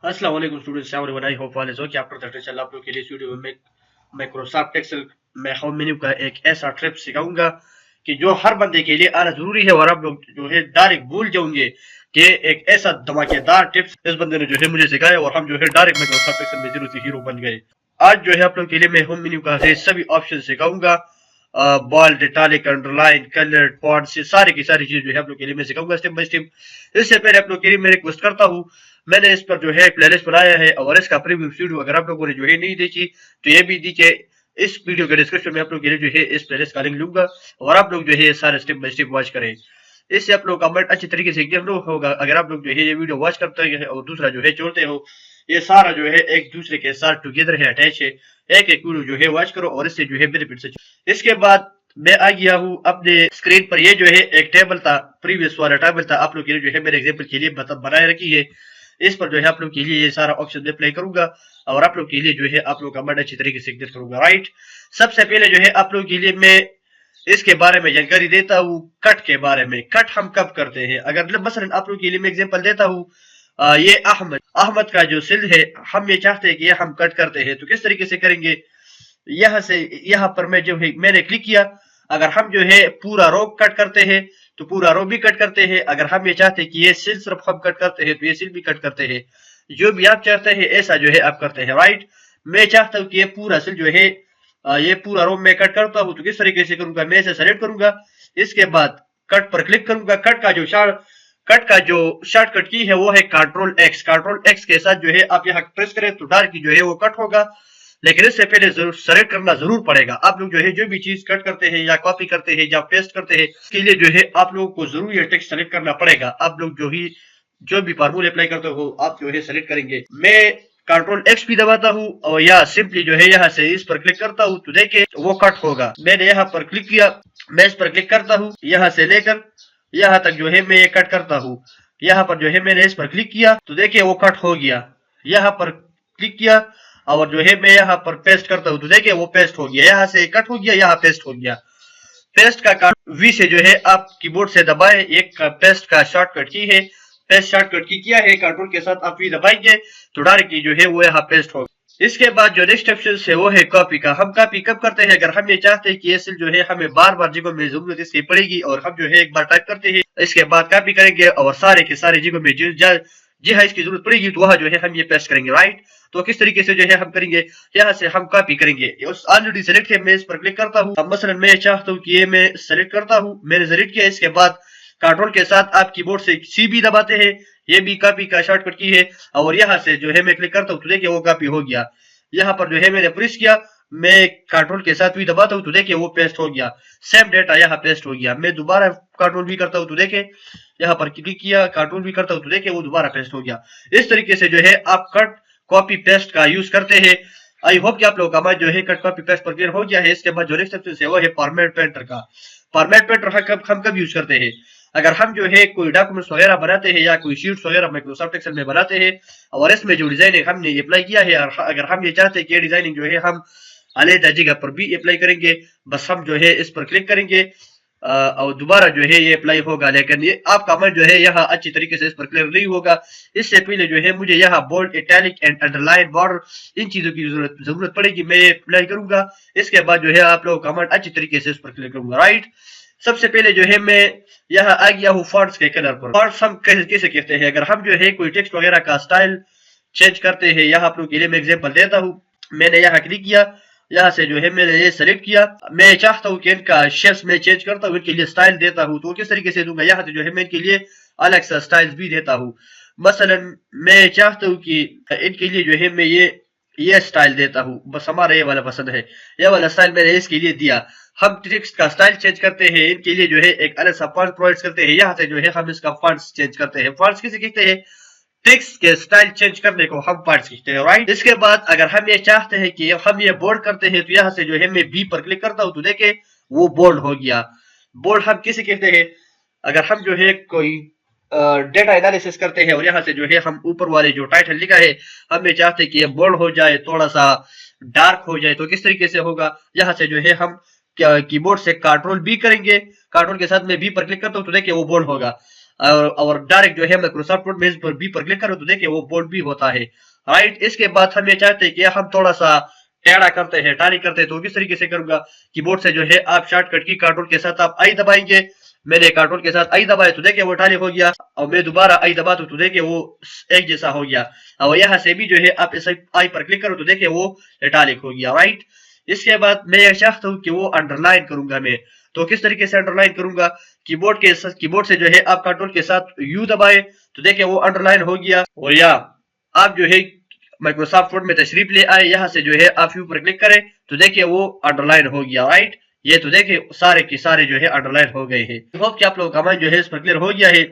अस्सलाम वालेकुम students, how are you? I hope all is okay. आपका तरह चल आप लोग के लिए स्टूडियो में माइक्रोसॉफ्ट एक्सेल में होम मेन्यू का एक ऐसा ट्रिप सिखाऊंगा कि जो हर बंदे के लिए आना जरूरी है, और आप लोग जो है डायरेक्ट भूल जाओगे कि एक ऐसा धमाकेदार टिप्स इस बंदे ने जो है मुझे सिखाया, और हम जो है डायरेक्ट माइक्रोसॉफ्ट एक्सेल में जीरो से हीरो बन गए। आज जो है आप लोग के लिए मैं होम मेन्यू का सभी ऑप्शन सिखाऊंगा। Bold, italic, underline, colour, fonts, ये सारी की सारी चीजें जो है आप लोग के लिए मैं सिखाऊंगा स्टेप बाय स्टेप। इससे पहले आप लोग के लिए मैं रिक्वेस्ट करता हूँ, मैंने इस पर जो है प्लेलिस्ट बनाया है, और इसका प्रीव्यू वीडियो अगर आप लोगों ने जो है नहीं देखी तो ये भी देखिए। इस वीडियो के डिस्क्रिप्शन में आप लोग के लिए जो है इस प्लेलिस्ट का लिंक लूंगा, और आप लोग जो है सारे स्टेप बाय स्टेप वॉच करें। इससे आप लोग कमेंट अच्छी तरीके से क्लियर होगा अगर आप लोग जो है ये वीडियो वॉच करते हैं, और दूसरा जो है छोड़ते हो। ये सारा जो है एक दूसरे के साथ टुगेदर है, अटैच है। एक एक वीडियो जो है वॉच करो, और इससे जो है बेनिफिट से। इसके बाद मैं आ गया हूँ अपने स्क्रीन पर। ये जो है एक टेबल था, प्रीवियस वाला टेबल था, आप लोग के लिए जो है मेरे एग्जांपल के लिए बनाए रखी है। इस पर जो है आप लोग के लिए ये सारा ऑप्शन अप्लाई करूंगा, और आप लोग के लिए जो है आप लोग कमेंट अच्छी तरीके से क्लियर करूंगा। राइट, सबसे पहले जो है आप लोग के लिए मैं इसके बारे में जानकारी देता हूँ, कट के बारे में। कट हम कब करते हैं, अगर मसलन आप लोग के लिए मैं एग्जांपल देता हूँ। ये अहमद अहमद का जो सिल है, हम ये चाहते हैं कि ये हम कट करते हैं, तो किस तरीके से करेंगे। यहाँ से यहाँ पर मैं जो है मैंने क्लिक किया। अगर हम जो है पूरा रो कट करते हैं तो पूरा रो भी कट करते हैं। अगर हम ये चाहते हैं कि ये सिल सिर्फ हम कट करते हैं तो ये सिल भी कट करते हैं। जो भी आप चाहते हैं ऐसा जो है आप करते हैं। राइट, मैं चाहता हूँ कि ये पूरा सिल जो है ये पूरा रो मैं कट करता हूँ, तो किस तरीके से करूंगा, मैं इसे सेलेक्ट करूंगा। इसके बाद कट पर क्लिक करूंगा। कट का जो शॉर्टकट की है वो है कंट्रोल एक्स। कंट्रोल एक्स के साथ जो है आप यहाँ प्रेस करें तो डायरेक्ट जो है वो कट होगा। लेकिन इससे पहले जरूर सेलेक्ट करना जरूर पड़ेगा। आप लोग जो है जो भी चीज कट करते हैं या कॉपी करते हैं या पेस्ट करते हैं, इसके लिए जो है आप लोगों को जरूर ये टेक्स्ट सेलेक्ट करना पड़ेगा। आप लोग जो भी फार्मूले अप्लाई करते हो आप जो है सेलेक्ट करेंगे। मैं कंट्रोल एक्स भी दबाता हूँ, और या सिंपली जो है यहाँ से इस पर क्लिक करता हूँ तो देखिए वो कट होगा। मैंने यहाँ पर क्लिक किया, मैं इस पर क्लिक करता हूँ, यहाँ से लेकर यहाँ तक जो है मैं ये कट करता हूँ। यहाँ पर जो है मैंने इस पर क्लिक किया तो देखिए वो कट हो गया। यहाँ पर क्लिक किया और जो है मैं यहाँ पर पेस्ट करता हूँ तो देखिए वो पेस्ट हो गया। यहाँ से कट हो गया, यहाँ पेस्ट हो गया। पेस्ट का वी से जो है आप कीबोर्ड से दबाएं, एक पेस्ट का शॉर्टकट की है। पेस्ट शॉर्टकट की किया है, कंट्रोल के साथ आप वी दबाएंगे तो डायरेक्टली जो है वो यहाँ पेस्ट होगा। इसके बाद जो नेक्स्ट ऑप्शन है वो है कॉपी का। हम कॉपी कब करते हैं, अगर हम ये चाहते हैं कि ये सेल जो है हमें बार बार जगहों में जरूरत इसकी पड़ेगी, और हम जो है एक बार टाइप करते हैं इसके बाद कॉपी करेंगे, और सारे के सारे जगहों में जी हाँ इसकी जरूरत पड़ेगी तो वहां जो है हम ये पेस्ट करेंगे। राइट, तो किस तरीके से जो है हम करेंगे, यहाँ से हम कॉपी करेंगे। ऑलरेडी सेलेक्ट है, मैं इस पर क्लिक करता हूँ। अब मसलन मैं चाहता हूँ कि ये मैं सेलेक्ट करता हूँ, मैंने सेलेक्ट किया। इसके बाद कंट्रोल के साथ आप कीबोर्ड से सी भी दबाते हैं, ये भी कॉपी का शॉर्टकट की है। और यहाँ से जो है मैं क्लिक करता हूँ तो देखिए वो कॉपी हो गया। यहाँ पर जो है मैंने प्रेस किया, मैं कंट्रोल के साथ भी दबाता हूँ तो देखिए वो पेस्ट हो गया। सेम डेटा यहाँ पेस्ट हो गया। मैं दोबारा कंट्रोल भी करता हूँ तो देखिए यहाँ पर क्लिक किया, कंट्रोल भी करता हूँ तो देखिए वो दोबारा पेस्ट हो गया। इस तरीके से जो है आप कट कॉपी पेस्ट का यूज करते हैं। आई होप कि आप लोगों का हमारा जो है कट कॉपी पेस्ट पर क्लियर हो गया है। इसके बाद जो नेक्स्ट ऑप्शन है वो है फॉर्मेट पेंटर का। फॉर्मेट पेंटर हम कब यूज करते हैं, अगर हम जो है कोई डॉक्यूमेंट्स वगैरह बनाते हैं या कोई शीट्स वगैरह माइक्रोसॉफ्ट एक्सेल में बनाते हैं, और इसमें जो डिजाइनिंग हमने अप्लाई किया है, अगर हम ये चाहते हैं कि ये डिजाइनिंग जो है हम अलग जगह पर भी अप्लाई करेंगे, बस हम जो है इस पर क्लिक करेंगे और दोबारा जो है ये अप्लाई होगा। लेकिन ये आपका मन जो है यहाँ अच्छी तरीके से इस पर क्लियर नहीं होगा। इससे पहले जो है मुझे यहाँ bold, italic and underline, border इन चीजों की जरूरत पड़ेगी, मैं ये अप्लाई करूंगा। इसके बाद जो है आप लोग कमेंट अच्छी तरीके से इस पर क्लिक करूंगा। राइट, सबसे पहले जो है मैं यहाँ आ गया हूँ फॉन्ट्स के कलर पर। फॉन्ट्स हम कैसे कहते हैं, अगर हम जो है कोई टेक्स्ट वगैरह का स्टाइल चेंज करते हैं, यहाँ आप लोग के लिए मैं एग्जांपल देता हूँ। मैंने यहाँ क्लिक किया, यहाँ से जो है मैंने ये सेलेक्ट किया। मैं चाहता हूँ कि इनका शेप्स में चेंज करता हूँ, इनके लिए स्टाइल देता हूँ, तो किस तरीके से दूंगा, यहाँ से जो है मैं इनके लिए अलग सा स्टाइल भी देता हूँ। मसलन मैं चाहता हूँ कि इनके लिए जो है मैं ये स्टाइल देता हूँ, बस हमारा ये वाला पसंद है, ये वाला स्टाइल मैंने इसके लिए दिया। हम टेक्स्ट का स्टाइल चेंज करते हैं, इनके लिए जो है एक अलग सा फॉन्ट प्रोवाइड करते हैं। यहाँ से जो है हम इसका फॉन्ट्स चेंज करते हैं। फॉन्ट्स किसे कहते हैं, टेक्स्ट के स्टाइल चेंज करने को हम फॉन्ट्स कहते हैं। राइट, इसके बाद अगर हम ये चाहते हैं कि हम ये बोल्ड करते हैं, तो यहाँ से जो है मैं बी पर क्लिक करता हूँ तो देखे वो बोल्ड हो गया। बोल्ड हम किसे कहते हैं, अगर हम जो है कोई डेटा एनालिसिस करते हैं और यहाँ से जो है हम ऊपर वाले जो टाइटल लिखा है हम ये चाहते हैं कि ये बोल्ड हो जाए, थोड़ा सा डार्क हो जाए, तो किस तरीके से होगा, यहाँ से जो है हम कीबोर्ड से कंट्रोल बी करेंगे, कंट्रोल के साथ में बी पर क्लिक करता हूँ तो देखिए वो बोल्ड होगा। और डायरेक्ट जो है माइक्रोसॉफ्ट वर्ड में इस पर बी पर क्लिक करो तो देखिए वो बोल्ड भी होता है, राइट। इसके बाद हम ये चाहते हैं कि हम थोड़ा सा टेढ़ा करते हैं, टाली करते हैं, तो किस तरीके से करूंगा, कीबोर्ड से जो है आप शॉर्टकट की कंट्रोल के साथ आप आई दबाएंगे। मैंने कंट्रोल के साथ आई दबाया तो देखिए वो टाली हो गया, और मैं दोबारा आई दबा तो देखिए वो एक जैसा हो गया। और यहाँ से भी जो है आप इस आई पर क्लिक करो तो देखिए वो इटालिक हो गया, राइट। इसके बाद मैं ये चाहता हूँ कि वो अंडरलाइन करूंगा मैं, तो किस तरीके से अंडरलाइन करूंगा, कीबोर्ड से जो है आप कंट्रोल के साथ यू दबाए तो देखिए वो अंडरलाइन हो गया। और या आप जो है माइक्रोसॉफ्ट वर्ड में तशरीफ ले आए, यहाँ से जो है आप यू पर क्लिक करें तो देखिए वो अंडरलाइन हो गया, राइट। ये तो देखिए सारे के सारे जो है अंडरलाइन हो गए हैं। होप कि आप लोगों का माइंड जो है इस पर क्लियर हो गया है।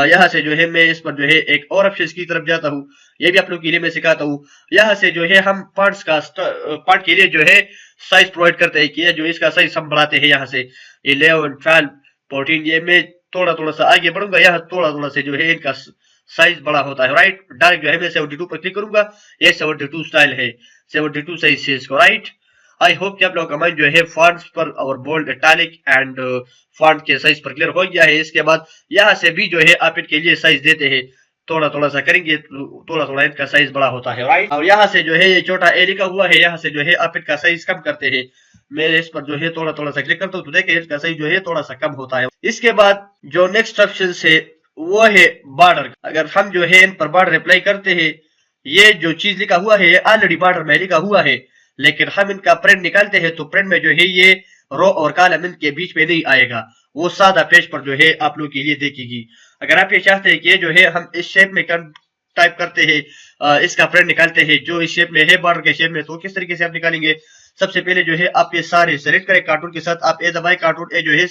यहाँ से जो है मैं इस पर जो है एक और ऑप्शन की तरफ जाता हूँ, ये भी आप लोगों के लिए मैं सिखाता हूँ। यहाँ से जो है हम पार्ट के लिए जो है साइज प्रोवाइड करते हैं कि जो इसका साइज हम बढ़ाते हैं, यहाँ से 11, 12, 14, ये मैं थोड़ा थोड़ा सा आगे बढ़ूंगा, यहाँ थोड़ा थोड़ा से जो है इनका साइज बड़ा होता है, राइट। डायरेक्ट जो है मैं 72 पर क्लिक करूंगा, ये 72 स्टाइल है, 72 साइज से इसको, राइट। आई होप कि आप लोगों का माइंड जो है फॉन्ट्स पर और बोल्ड, इटैलिक एंड फॉन्ट के साइज पर क्लियर हो गया है। इसके बाद यहाँ से भी जो है आप इनके लिए साइज देते हैं, थोड़ा थोड़ा सा करेंगे तो थोड़ा थोड़ा इनका साइज बड़ा होता है, राइट। और यहाँ से जो है ये छोटा ए लिखा हुआ है, यहाँ से जो है आप इनका साइज कम करते हैं। मैं इस पर जो है थोड़ा थोड़ा सा क्लिक करता हूँ तो देखिए इसका साइज जो है थोड़ा सा कम होता है। इसके बाद जो नेक्स्ट ऑप्शन है वो है बॉर्डर। अगर हम जो है इन पर बॉर्डर अप्लाई करते हैं, ये जो चीज लिखा हुआ है ऑलरेडी बॉर्डर में लिखा हुआ है, लेकिन हम इनका प्रिंट निकालते हैं तो प्रिंट में जो है ये रो और कॉलम इनके बीच में नहीं आएगा, वो सादा पेज पर जो है आप लोग के लिए देखेगी। अगर आप ये चाहते हैं कि जो है हम इस शेप में टाइप करते हैं, इसका प्रिंट निकालते हैं जो इस शेप में है, बॉर्डर के शेप में, तो किस तरीके से आप निकालेंगे। सबसे पहले जो है आप ये सारे सेलेक्ट करें कंट्रोल के साथ, आप ए दबाए, कंट्रोल ए जो है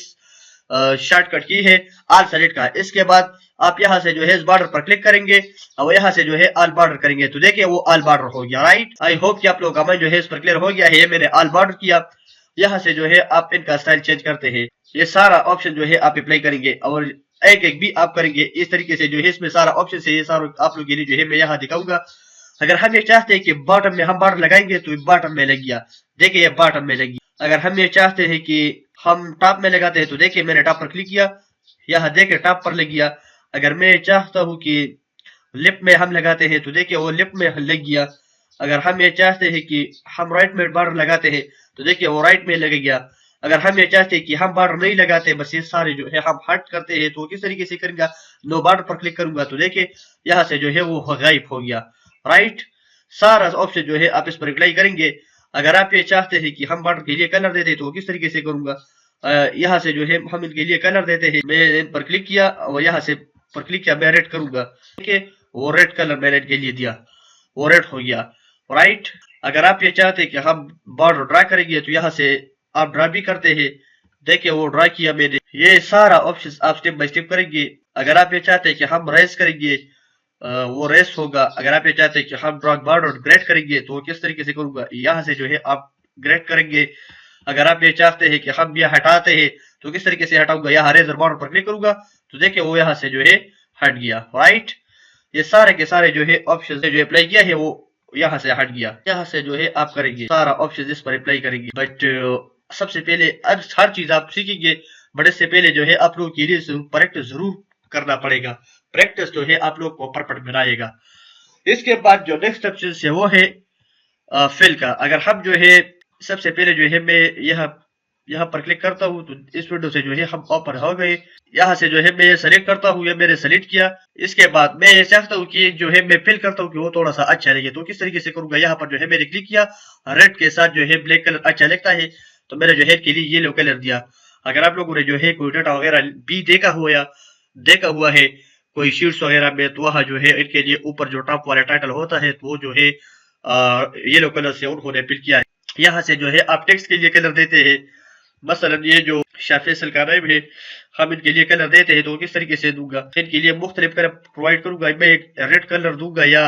शॉर्टकट की है ऑल सेलेक्ट का। इसके बाद आप यहाँ से जो है इस बॉर्डर पर क्लिक करेंगे और यहाँ से जो है ऑल बॉर्डर करेंगे तो देखिए वो ऑल बॉर्डर हो गया, राइट। आई होप कि आप लोगों का माइंड जो है इस पर क्लियर हो गया है। मैंने ऑल बॉर्डर किया, यहाँ से जो है आप इनका स्टाइल चेंज करते हैं, ये सारा ऑप्शन जो है आप अप्लाई करेंगे और एक एक भी आप करेंगे इस तरीके से। जो है इसमें सारा ऑप्शन है, ये सारा आप लोग के लिए जो है मैं यहाँ दिखाऊंगा। अगर हम ये चाहते हैं कि बॉटम में हम बॉर्डर लगाएंगे तो बॉटम में लग गया, देखिए ये बॉटम में लगी। अगर हम ये चाहते हैं कि हम टॉप में लगाते हैं तो देखिए मैंने टॉप पर क्लिक किया, यहाँ देखिए टॉप पर लग गया। अगर मैं चाहता हूँ कि लिप में हम लगाते हैं तो देखिए वो लिप में लग गया। अगर हम ये चाहते हैं कि हम राइट में बॉर्डर लगाते हैं तो देखिए वो राइट में लग गया। अगर हम ये चाहते हैं कि हम बॉर्डर नहीं लगाते, बस ये सारे जो है हम हट करते हैं, तो किस तरीके से करेंगे, नो बॉर्डर पर क्लिक करूंगा तो देखिए यहाँ से जो है वो गायब हो गया, राइट। सारा ऑप्शन जो है आप इस पर अप्लाई करेंगे। अगर आप ये चाहते हैं कि हम बॉर्डर के लिए कलर देते हैं तो किस तरीके से करूंगा, यहाँ से जो है हम इनके लिए कलर देते हैं, मैं इन पर क्लिक किया और यहाँ से पर क्लिक किया, मैं रेड करूंगा, ठीक है, वो रेड कलर मैंने इनके लिए दिया, वो रेड हो गया, राइट। अगर आप ये चाहते हैं कि हम बॉर्डर ड्रा करेंगे तो यहाँ से आप ड्रा भी करते हैं, देखिए वो ड्रा किया मैंने। ये सारा ऑप्शन आप स्टेप बाय स्टेप करेंगे। अगर आप ये चाहते हैं कि हम रेस करेंगे वो रेस होगा। अगर आप ये चाहते हैं कि हम बॉर्डर ग्रेड करेंगे तो किस तरीके से करूंगा, यहाँ से जो है आप ग्रेड करेंगे। अगर आप ये चाहते हैं कि हम ये हटाते हैं तो किस तरीके से हटाऊंगा, यहाँ रेजर बॉर्डर पर क्लिक करूंगा तो देखिए वो यहाँ से जो है हट गया, राइट। ये सारे के सारे जो है ऑप्शन जो अप्लाई किया है वो यहाँ से हट गया। यहाँ से जो है आप करेंगे सारा ऑप्शन इस पर अप्लाई करेंगे। बट सबसे पहले हर चीज आप सीखेंगे, बट इससे पहले जो है आप लोगों के लिए प्रैक्टिस जरूर करना पड़ेगा। प्रैक्टिस जो है आप लोग को परफेक्ट बनाएगा। इसके बाद जो नेक्स्ट ऑप्शन है वो है फिल का। अगर हम जो है सबसे पहले जो है मैं यहाँ पर क्लिक करता हूँ तो इस विंडो से जो है हम ओपन हो गए। यहाँ से जो है मैं सेलेक्ट करता हूँ, या मैंने सेलेक्ट किया। इसके बाद मैं ये चाहता हूँ कि जो है मैं फिल करता हूँ कि वो थोड़ा सा अच्छा लगे, तो किस तरीके से करूंगा, यहाँ पर जो है मैंने क्लिक किया, रेड के साथ जो है ब्लैक कलर अच्छा लगता है तो मैंने जो है के लिए येलो कलर दिया। अगर आप लोगों ने जो है कोई डाटा वगैरह भी देखा हुआ है कोई शीट्स वगैरह में, तो वहाँ जो है इनके लिए ऊपर जो टॉप वाला टाइटल होता है तो वो जो है येलो कलर से उन्होंने फिल किया है। यहाँ से जो है आप टेक्स्ट के लिए कलर देते हैं, मसलन ये जो शाह फैसल का नाम है हम इनके लिए कलर देते हैं तो किस तरीके से दूंगा, इनके लिए मुख्तलिफ कलर प्रोवाइड करूंगा। मैं एक रेड कलर दूंगा या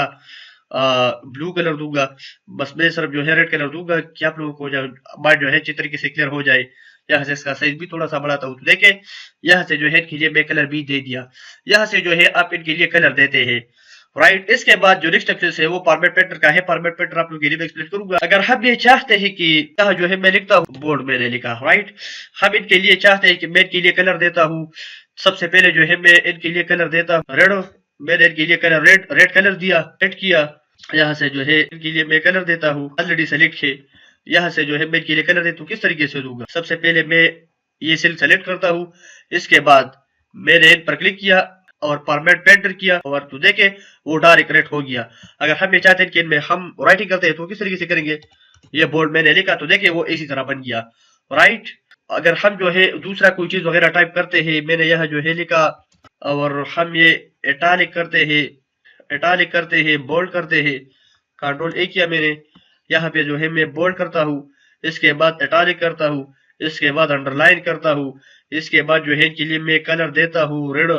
ब्लू कलर दूंगा, बस मैं सिर्फ जो है रेड कलर दूंगा कि आप लोगों को माइंड जो है अच्छी तरीके से क्लियर हो जाए। यहाँ से इसका साइज भी थोड़ा सा बढ़ाता हूँ तो देखे यहाँ से जो है इनके लिए मैं कलर भी दे दिया। यहाँ से जो है आप इनके लिए कलर देते हैं, राइट। इसके बाद जो नेक्स्ट ऑप्शन है वो फॉर्मेट पैटर्न का है। फॉर्मेट पैटर्न आप लोग के लिए मैं एक्सप्लेन करूंगा। अगर हम ये चाहते हैं कि यहाँ जो है मैं लिखता हूँ, बोर्ड मैंने लिखा, राइट। हम इनके लिए चाहते हैं कि मैं इनके लिए कलर देता हूँ। सबसे पहले जो है मैं इनके लिए कलर देता हूँ रेड। मैंने इनके लिए कलर रेड कलर दिया, सेट किया। यहाँ से जो है इनके लिए मैं कलर देता हूँ, ऑलरेडी सेलेक्ट है। यहाँ से जो है मैं इनके लिए कलर देता हूँ, किस तरीके से दूंगा। सबसे पहले मैं ये सेल सेलेक्ट करता हूँ। इसके बाद मैंने इन पर क्लिक किया और फॉर्मेट पैटर्न किया और तो देखे वो डायरेक्ट करेक्ट हो गया। अगर हम ये चाहते हैं कि इनमें हम राइटिंग करते हैं तो किस तरीके से करेंगे। ये बोर्ड मैंने लिखा तो देखिए वो इसी तरह बन गया, राइट। अगर हम जो है दूसरा कोई चीज वगैरह टाइप करते हैं, मैंने यहाँ जो है लिखा और हम ये इटालिक करते हैं, बोल्ड करते हैं। कंट्रोल ए किया मैंने, यहाँ पे जो है मैं बोल्ड करता हूँ। इसके बाद इटालिक करता हूँ। इसके बाद अंडरलाइन करता हूँ। इसके बाद जो है इनके लिए मैं कलर देता हूँ रेड,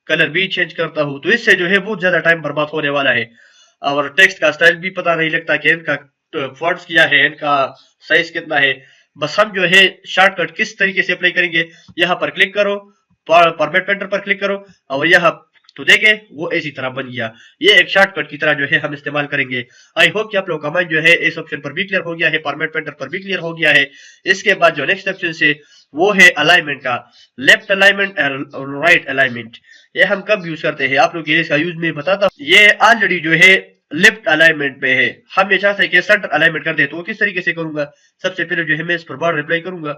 कलर भी चेंज करता हूँ। तो इससे जो है बहुत ज्यादा टाइम बर्बाद होने वाला है और टेक्स्ट का स्टाइल भी पता नहीं लगता कि इनका फॉन्ट्स क्या है, इनका साइज कितना है। बस हम जो है शॉर्टकट किस तरीके से अप्लाई करेंगे, यहाँ पर क्लिक करो, फॉर्मेट पैटर्न पर क्लिक करो और यहाँ तो देखे वो इसी तरह बन गया। ये एक शॉर्टकट की तरह जो है हम इस्तेमाल करेंगे। आई होप कि आप लोग का माइंड जो है इस ऑप्शन पर भी क्लियर हो गया है, फॉर्मेट पैटर्न पर भी क्लियर हो गया है। इसके बाद जो नेक्स्ट ऑप्शन से वो है अलाइनमेंट का, लेफ्ट अलाइनमेंट और राइट अलाइनमेंट। ये हम कब यूज करते हैं आप लोग इसका यूज मैं बताता हूँ। ये ऑलरेडी जो है लेफ्ट अलाइनमेंट में है, हम ये चाहते हैं कि सेंटर अलाइनमेंट कर दे, तो किस तरीके से करूंगा। सबसे पहले जो है मैं इस पर बार रिप्लाई करूंगा।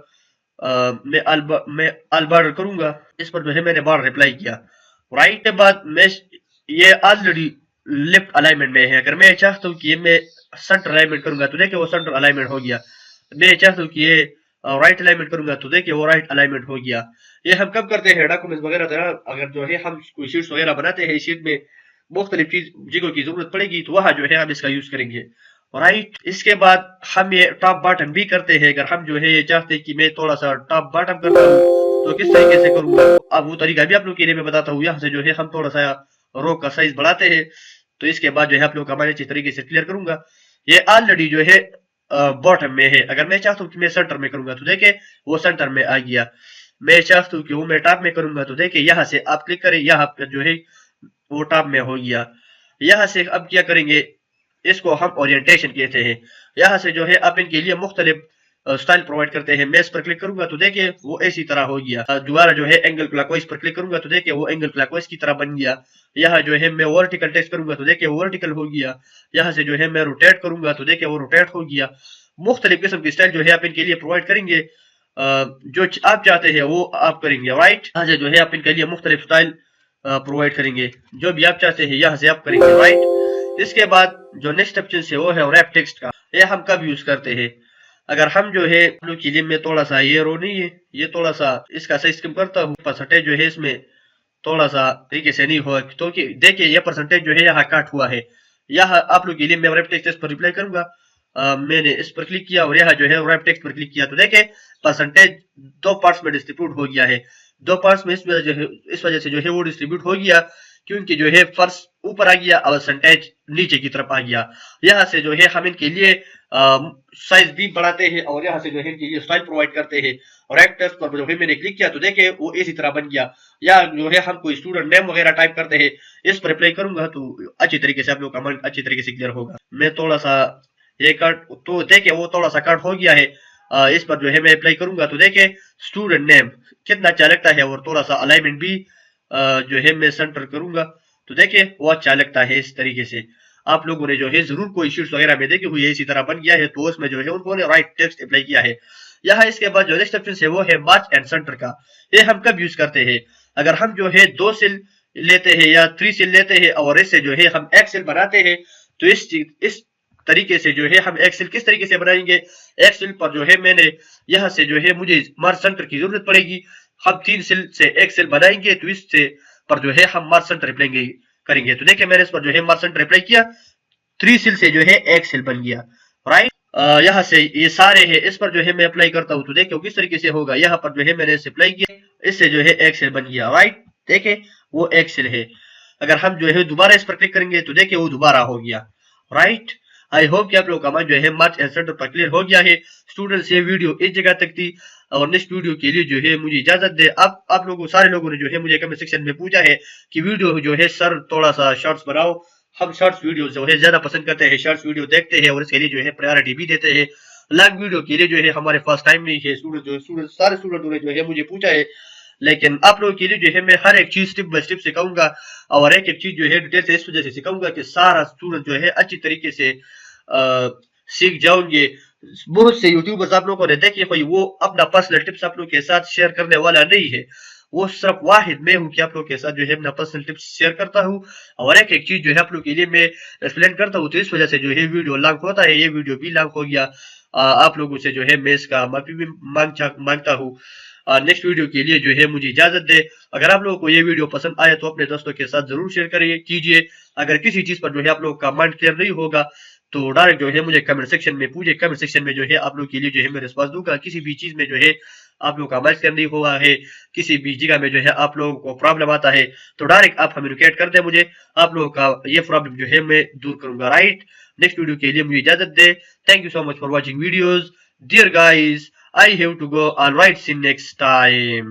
मैं अल बार करूंगा, इस पर जो है मैंने बार रिप्लाई किया, राइट। के बाद मैं ये ऑलरेडी लेफ्ट अलाइनमेंट में है। अगर मैं चाहता हूँ कि मैं सेंटर अलाइनमेंट करूंगा तो देखिए वो सेंटर अलाइनमेंट हो गया। मैं चाहता हूँ कि ये राइट अलाइनमेंट करूंगा तो देखिए वो राइट अलाइनमेंट हो गया। ये हम कब करते हैं डॉक्यूमेंट्स वगैरह तरह, अगर जो है हम कोई शीट्स वगैरह बनाते हैं, शीट में मुख्तलिफ चीजों की जरूरत पड़ेगी तो वहां जो है हम इसका यूज करेंगे, राइट। इसके बाद हम ये टॉप बॉटम भी करते हैं। अगर हम जो है ये चाहते हैं कि मैं थोड़ा सा टॉप बॉटम करता हूँ तो किस तरीके से करूंगा, अब वो तरीका भी आप लोग के लिए मैं बताता हूँ। यहाँ से जो है हम थोड़ा सा रो का साइज बढ़ाते हैं। तो इसके बाद जो है आप लोग का मैं अच्छी तरीके से क्लियर करूंगा। ये ऑलरेडी जो है बॉटम में है। अगर मैं चाहता हूँ कि मैं सेंटर में करूंगा तो देखे वो सेंटर में आ गया। मैं चाहता हूँ कि वो मैं टॉप में करूंगा तो देखे यहाँ से आप क्लिक करें, यहाँ पर जो है वो टॉप में हो गया। यहाँ से अब क्या करेंगे, इसको हम ओरिएंटेशन कहते हैं। यहाँ से जो है आप इनके लिए मुख्तलिफ स्टाइल प्रोवाइड करते हैं। मैं इस पर क्लिक करूंगा तो देखिए वो इसी तरह हो गया। दोबारा जो है एंगल क्लॉकवाइज पर क्लिक करूंगा तो देखिए वो एंगल क्लॉकवाइज की तरह बन गया। यहाँ जो है मैं वर्टिकल टेक्स्ट करूंगा तो देखिए वो वर्टिकल हो गया। यहाँ से जो है मैं रोटेट करूंगा तो देखिए वो रोटेट हो गया। मुख्तलिफ किस्म की स्टाइल जो है आप इनके लिए प्रोवाइड करेंगे, जो आप चाहते हैं वो आप करेंगे, राइट। यहाँ से जो है आप इनके लिए मुख्तलिफ स्टाइल प्रोवाइड करेंगे, जो भी आप चाहते हैं यहाँ से आप करेंगे, राइट। इसके बाद जो नेक्स्ट ऑप्शन है वो है रैप टेक्स्ट का। ये हम कब यूज करते हैं, अगर हम जो है के लिए मैं थोड़ा सा ये रो नहीं है, ये थोड़ा सा इसका साइज कम करता हूँ। परसेंटेज जो है इसमें थोड़ा सा तरीके से नहीं हुआ तो देखिए ये परसेंटेज जो है यहाँ काट हुआ है। यहाँ आप लोग के लिए मैं रैप टेक्स्ट पर रिप्लाई करूंगा। मैंने इस पर क्लिक किया और यहाँ जो है रैप टेक्स्ट पर क्लिक किया तो देखे परसेंटेज दो पार्ट्स में डिस्ट्रीब्यूट हो गया है। दो पार्ट्स में इस वजह से जो है वो डिस्ट्रीब्यूट हो गया क्योंकि जो है फर्श ऊपर आ गया और परसेंटेज नीचे की तरफ आ गया। यहाँ से जो है हम इनके लिए साइज भी बढ़ाते हैं और यहाँ से जो है इनके लिए स्टाइल प्रोवाइड करते हैं। और एक्टर्स पर जो है मैंने क्लिक किया तो देखे वो इसी तरह बन गया। या जो है हम कोई स्टूडेंट नेम वगैरह टाइप करते हैं, इस पर अप्लाई करूंगा तो अच्छी तरीके से आप लोग का मन अच्छी तरीके से क्लियर होगा। मैं थोड़ा सा ये कट तो देखे वो थोड़ा सा कट हो गया है। इस पर जो है मैं अप्लाई करूंगा तो देखे स्टूडेंट नेम कितना अच्छा लगता है। और थोड़ा सा अलाइनमेंट भी जो है मैं सेंटर करूंगा तो देखे वो अच्छा लगता है। इस तरीके से आप लोगों ने जो है जरूर कोई शीट्स वगैरह में देखे हुई इसी तरह बन गया है तो उसमें जो है उन्होंने राइट टेक्स्ट अप्लाई किया है। यहाँ इसके बाद जो नेक्स्ट ऑप्शन है वो है मार्च एंड सेंटर का। ये हम कब यूज करते हैं, अगर हम जो है 2 सेल लेते हैं या 3 सेल लेते हैं और इससे जो है हम एक्सेल बनाते हैं तो इस तरीके से जो है हम एक्सेल किस तरीके से बनाएंगे। एक्सेल पर जो है मैंने यहाँ से जो है मुझे मार्च सेंटर की जरूरत पड़ेगी। हम 3 सेल से एक्सेल बनाएंगे तो इससे पर जो है हम मार्च सेंटर अप्लाई करेंगे तो देखिए मैंने इस पर जो है मार्च सेंटर अप्लाई किया, 3 सेल से जो है एक्सेल बन गया, राइट। यहाँ से ये सारे है, इस पर जो है मैं अप्लाई करता हूँ तो देखिए किस तरीके से होगा। यहाँ पर जो है मैंने इसे अप्लाई किया, इससे जो है एक्सेल बन गया, राइट। देखिए वो एक्सेल है। अगर हम जो है दोबारा इस पर क्लिक करेंगे तो देखिए वो दोबारा हो गया, राइट। आई होप कि आप लोगों का जो है मार्च एंड सेंटर पर क्लियर हो गया है। स्टूडेंट्स ये वीडियो इस जगह तक थी। और नेक्स्ट वीडियो के लिए जो है मुझे इजाजत दे। आप लोगों सारे लोगों ने जो है मुझे कमेंट सेक्शन में पूछा है कि वीडियो जो है सर थोड़ा सा शॉर्ट्स बनाओ। हम शॉर्ट्स वीडियो जो है ज्यादा पसंद करते हैं, शॉर्ट्स वीडियो देखते हैं और इसके लिए जो है प्रायोरिटी भी देते हैं। लॉन्ग वीडियो के लिए जो है हमारे पास टाइम नहीं है। सारे स्टूडेंटों ने जो है मुझे पूछा है, लेकिन आप लोगों के लिए जो है मैं हर एक चीज स्टेप बाय स्टेप सिखाऊंगा और एक एक चीज जो है डिटेल से इस वजह से सिखाऊंगा कि सारा स्टूडेंट जो है अच्छी तरीके से सीख जाओगे। बहुत से यूट्यूबर्स आप लोगों ने देखे कोई वो अपना पर्सनल टिप्स आप लोगों के साथ शेयर करने वाला नहीं है, वो सिर्फ वाहिद मैं हूं कि आप लोगों के साथ जो है अपना पर्सनल टिप्स शेयर करता हूं और एक एक चीज जो है आप लोगों के लिए मैं एक्सप्लेन करता हूं। तो इस वजह से जो है वीडियो लॉन्ग होता है, ये वीडियो भी लॉन्ग हो गया। आप लोगों से जो है मैं इसका माफी भी मांगता हूँ। नेक्स्ट वीडियो के लिए जो है मुझे इजाजत दे। अगर आप लोगों को ये वीडियो पसंद आए तो अपने दोस्तों के साथ जरूर शेयर करिए कीजिए। अगर किसी चीज पर जो है आप लोगों का माइंड क्लियर नहीं होगा तो डायरेक्ट जो है मुझे कमेंट सेक्शन में पूछे। कमेंट सेक्शन में जो है आप लोग के लिए जो है मैं रिस्पांस दूंगा। किसी भी चीज में जो है आप लोग का माइंड क्लियर नहीं हुआ है, किसी भी जगह में जो है आप लोगों को प्रॉब्लम आता है तो डायरेक्ट आप कम्युनिकेट कर दे मुझे। आप लोगों का ये प्रॉब्लम जो है मैं दूर करूंगा। राइट, नेक्स्ट वीडियो के लिए मुझे इजाजत दे। Thank you so much for watching videos dear guys. I have to go. All right, see you next time.